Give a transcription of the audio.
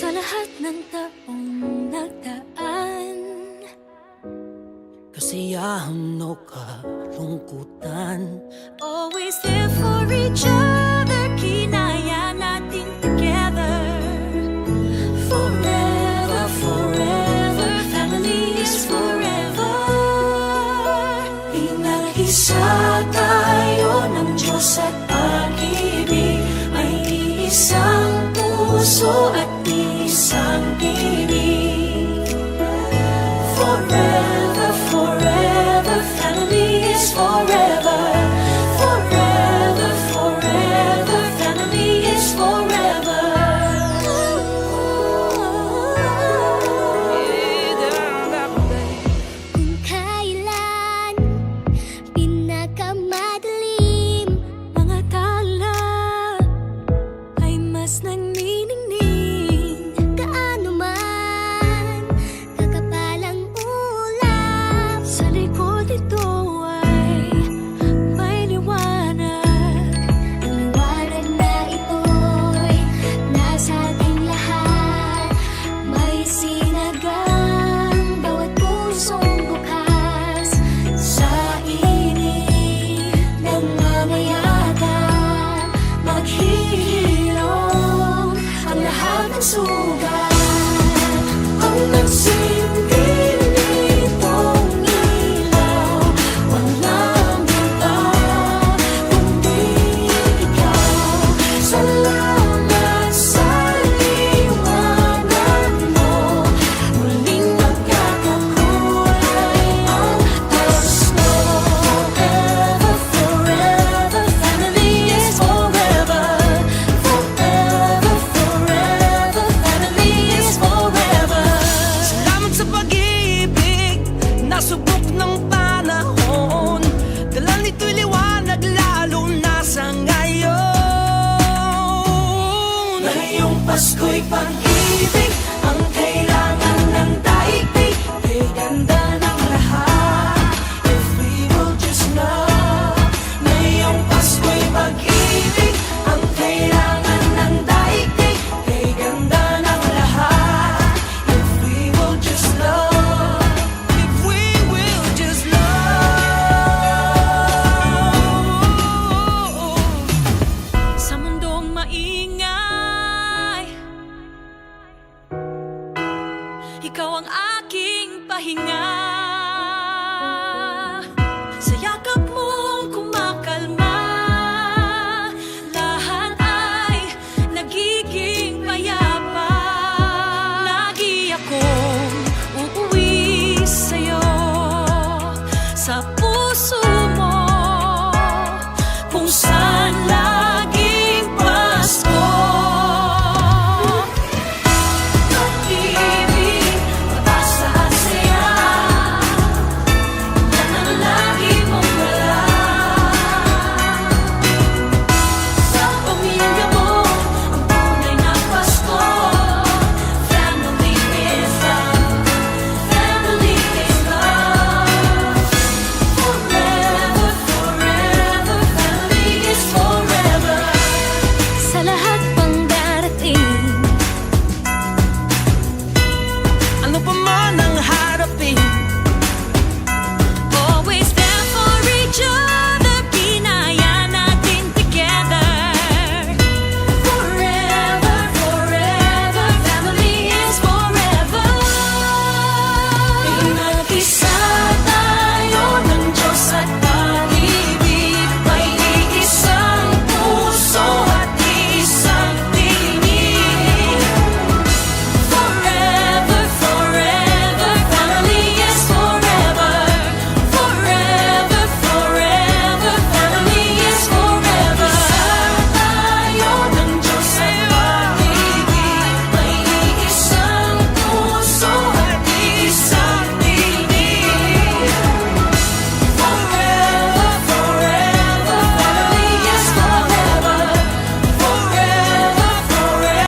Sa lahat ng taong nagdaan, kasiyahan o kalungkutan, always there for each other, kinaya natin together. Forever, forever, family is forever. Pinag-isa tayo ng Diyos at pag-ibig, may isang puso at isang tinig. Forever, forever, family is forever. Forever, forever, family is forever. Kung kailan pinakamadilim, mga tala ay mas nagniningning. Gaano man kakapalang ulap, sa likod ito ay may liwanag. Ang liwanag na ito'y nasa ating lahat, may sinagang bawat pusong bukas. Sa init ng mamayagan, maghihilom ang lahat ng sugat. Ang nagsilbi nitong ilaw, walang iba kundi ikaw. Salamat sa liwanag mo, muling magkakakulay ang gusto. Forever, forever, family is forever. Forever, forever, family is forever. salamat sa pag-ibig, nasubok ng panahon. Dala nito'y liwanag lalo na sa ngayon. Ngayong Pasko'y pag-ibig, ang kailangan ng daigdig. Kay ganda ng lahat, if we will just love. Ngayong Pasko'y pag-ibig, ang kailangan ng daigdig. Kay ganda ng lahat, if we will just love. If we will just love. Sa mundong maingay, ikaw ang aking pahinga.